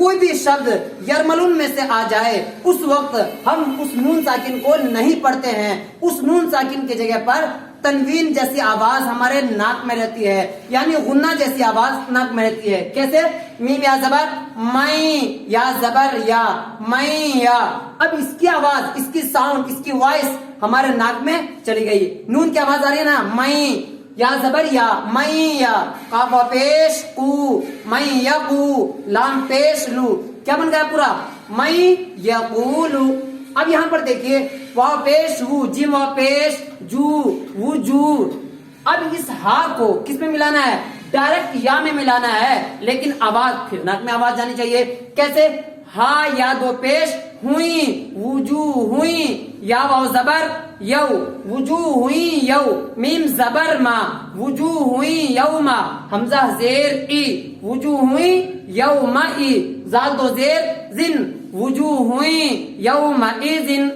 کوئی بھی شبد یرملون میں سے آ جائے اس وقت ہم اس نون ساکن کو نہیں پڑھتے ہیں. اس نون ساکن کی جگہ پر تنوین جیسی آواز ہمارے ناک میں رہتی ہے, یعنی غنہ جیسی آواز ناک میں رہتی ہے. کیسے؟ میم یا زبر میں, یا زبر یا, میں یا. اب اس کی آواز, اس کی ساؤنڈ, اس کی وائس ہمارے ناک میں چلی گئی. نون کی آواز آ رہی ہے نا, میں یا زبر یا, میں یا. قاف پیش کو, میں یقو, لام پیش لو, کیا بن گیا پورا؟ میں یقولو. اب یہاں پر دیکھیے واو پیش وو, جیم واو پیش جو, وجو. اب اس ہا کو کس میں ملانا ہے؟ ڈائریکٹ یا میں ملانا ہے, لیکن آواز پھر ناک میں آواز جانی چاہیے. کیسے؟ ہا یا دو پیش ہوئی, وجو ہوئی, یا واو زبر یو, وجو ہوئی یو, میم زبر ما, وجو ہوئی یوما, حمزہ زیر ای, وجو ہوئی یوما ای, زال دو زیر زن, وجو ہوئی یوما ای زن.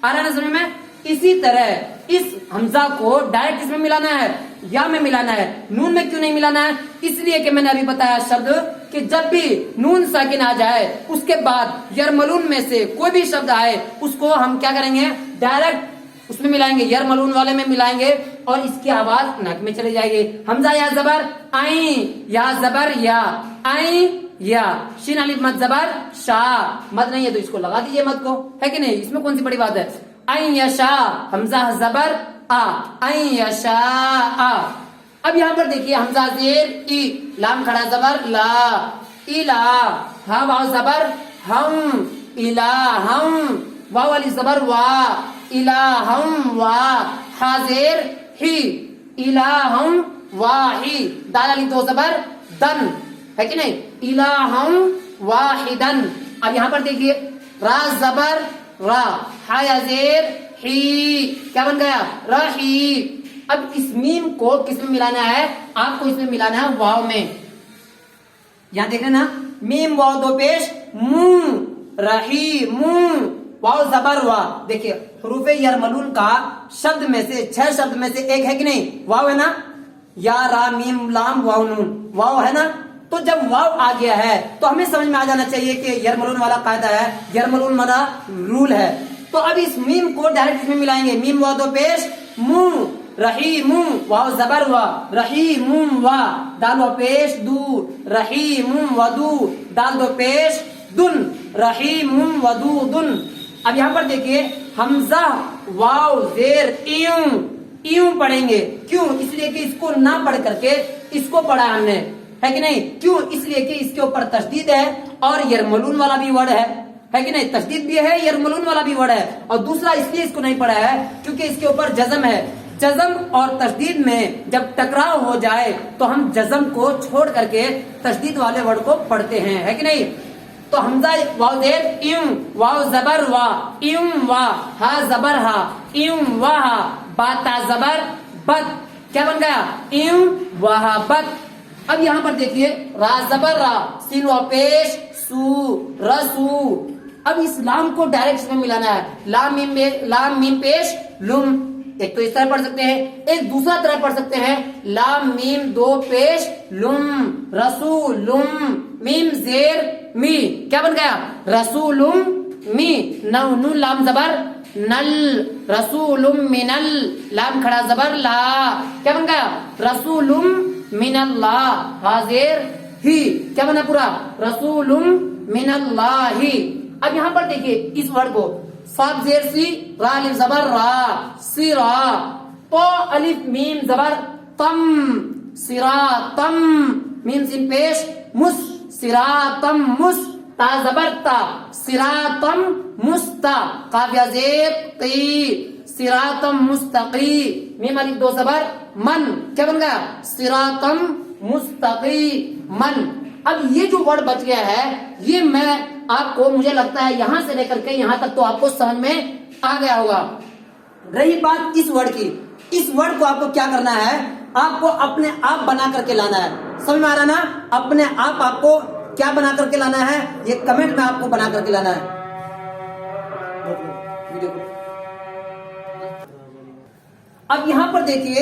آ رہا ہے نا سمجھ میں؟ اسی طرح اس حمزہ کو ڈائریکٹ اس میں ملانا ہے, یا میں ملانا ہے. نون میں کیوں نہیں ملانا ہے؟ اس لیے کہ میں نے ابھی بتایا شبد کہ جب بھی نون ساکن آ جائے اس کے بعد یرملون میں سے کوئی بھی شبد آئے اس کو ہم کیا کریں گے؟ ڈائریکٹ اس میں ملائیں گے, یرملون والے میں ملائیں گے, اور اس کی آواز ناک میں چلے جائے گی. حمزہ یا زبر آئیں, یا زبر یا, آئیں یا. شین الف مد زبر شا, مد نہیں ہے تو اس کو لگا دیجئے مد کو, ہے کہ نہیں؟ اس میں کون سی بڑی بات ہے؟ آئیں یا شا, حمزہ زبر آ, آئیں یا شا آ. اب یہاں پر دیکھیے حمزہ زیر ای, لام کھڑا زبر لا, الا, ہا واو زبر ہم, الا ہم, واو والی زبر وا, الا ہم وا, ہا زیر ہی, الا ہم واہی, دال علی دو زبر دن, ہے کہ نہیں؟ الا ہم واحدن. اب یہاں پر دیکھیے را زبر را, ہا یا زیر ہی, کیا بن گیا؟ رہی. اب اس میم کو کس میں ملانا ہے؟ آپ کو اس میں ملانا ہے واو میں. یہاں دیکھ رہے نا, میم واو دو پیش مون, رہی مون, واو زبر وا. دیکھیے حروف یرملون کا شبد میں سے 6 شبد میں سے ایک ہے کہ نہیں؟ واو ہے نا, یا را میم لام واو نون, واو ہے نا. تو جب واو آ گیا ہے تو ہمیں سمجھ میں آ جانا چاہیے کہ یرملون والا قاعدہ ہے, یرملون والا رول ہے. تو اب اس میم کو ڈائریکٹ اس میں ملائیں گے. میم واو دو پیش مو, رحیم, واو زبر وا, رحیم وا, دال و پیش دو, رحیم ودو, دال دو پیش دن, رحیم ودو دن. اب یہاں پر دیکھیے حمزہ واو زیر ایوں, ایوں پڑھیں گے. کیوں؟ اس لیے کہ اس کو نہ پڑھ کر کے اس کو پڑھا ہم نے, ہے کہ نہیں؟ کیوں؟ اس لیے کہ اس کے اوپر تشدید ہے اور یرملون والا بھی ورڈ ہے کہ نہیں؟ تشدید بھی ہے, یرملون والا بھی ورڈ ہے. اور دوسرا اس لیے اس کو نہیں پڑھا ہے کیونکہ اس کے اوپر جزم ہے. جزم اور تشدید میں جب ٹکراؤ ہو جائے تو ہم جزم کو چھوڑ کر کے تشدید والے ورڈ کو پڑھتے ہیں, ہے کہ نہیں؟ تو حمزہ واو زیر ایوں, واو زبر وا, ایوں وا, ہا زبر ہا, ایوں وا, با تا زبر بد, کیا بن گیا؟ ایوں وا بد. اب یہاں پر دیکھیے را زبر را, سین و پیش سو, رسو. اب اس لام کو ڈائریکٹ میں ملانا ہے. لام میم پیش لم, ایک تو اس طرح پڑھ سکتے ہیں, ایک دوسرا طرح پڑھ سکتے ہیں لام میم دو پیش لم, رسولم, میم زیر می, کیا بن گیا؟ رسولم می. نون لام زبر نل, رسولم منل, لام کھڑا زبر لا, کیا بن گیا؟ رسولم من اللہ, حاضر ہی, کیا بنا پورا؟ رسولم من اللہ. اب یہاں پر دیکھیے اس ورڈ کو, صاد زیر سی, را الف زبر را, سرا, تو الف میم زبر تم, سراتم, میم سین پیش مس, سراتم مس, تا زبر تا, سراتم مستا, قاف یا زیر تی, سراتم مستقی, میم الف دو زبر من, کیا بن گیا؟ صراطم مستقیمن. اب یہ جو ورڈ بچ گیا ہے یہ میں آپ کو, مجھے لگتا ہے یہاں سے لے کر کے یہاں تک تو آپ کو سمجھ میں آ گیا ہوگا. رہی بات اس ورڈ کی, اس ورڈ کو آپ کو کیا کرنا ہے؟ آپ کو اپنے آپ بنا کر کے لانا ہے. سمجھ میں آ رہا نا؟ اپنے آپ کو کیا بنا کر کے لانا ہے یہ کمنٹ میں آپ کو بنا کر کے لانا ہے. اب یہاں پر دیکھیے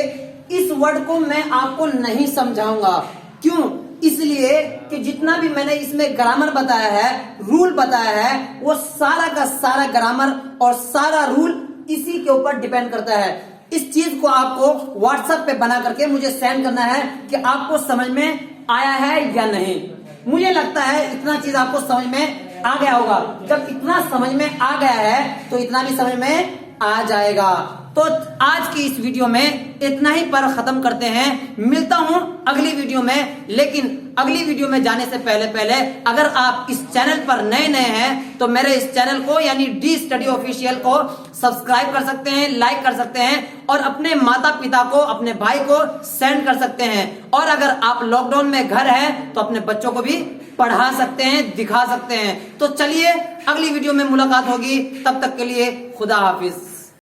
اس ورڈ کو میں آپ کو نہیں سمجھاؤں گا. کیوں؟ اس لیے کہ جتنا بھی میں نے اس میں گرامر بتایا ہے، رول بتایا ہے، وہ سارا کا سارا گرامر اور سارا رول اسی کے اوپر ڈیپینڈ کرتا ہے۔ اس چیز کو آپ کو واٹس ایپ پہ بنا کر کے مجھے سینڈ کرنا ہے کہ آپ کو سمجھ میں آیا ہے یا نہیں۔ مجھے لگتا ہے اتنا چیز آپ کو سمجھ میں آ گیا ہوگا۔ جب اتنا سمجھ میں آ گیا ہے تو اتنا بھی سمجھ میں آ جائے گا۔ تو آج کی اس ویڈیو میں اتنا ہی پر ختم کرتے ہیں، ملتا ہوں اگلی ویڈیو میں۔ لیکن اگلی ویڈیو میں جانے سے پہلے اگر آپ اس چینل پر نئے ہیں تو میرے اس چینل کو یعنی ڈی اسٹڈی آفیشیل کو سبسکرائب کر سکتے ہیں، لائک کر سکتے ہیں اور اپنے ماتا پتا کو، اپنے بھائی کو سینڈ کر سکتے ہیں۔ اور اگر آپ لاک ڈاؤن میں گھر ہیں تو اپنے بچوں کو بھی پڑھا سکتے ہیں، دکھا سکتے ہیں۔ تو چلیے اگلی ویڈیو میں ملاقات ہوگی، تب تک کے لیے خدا حافظ۔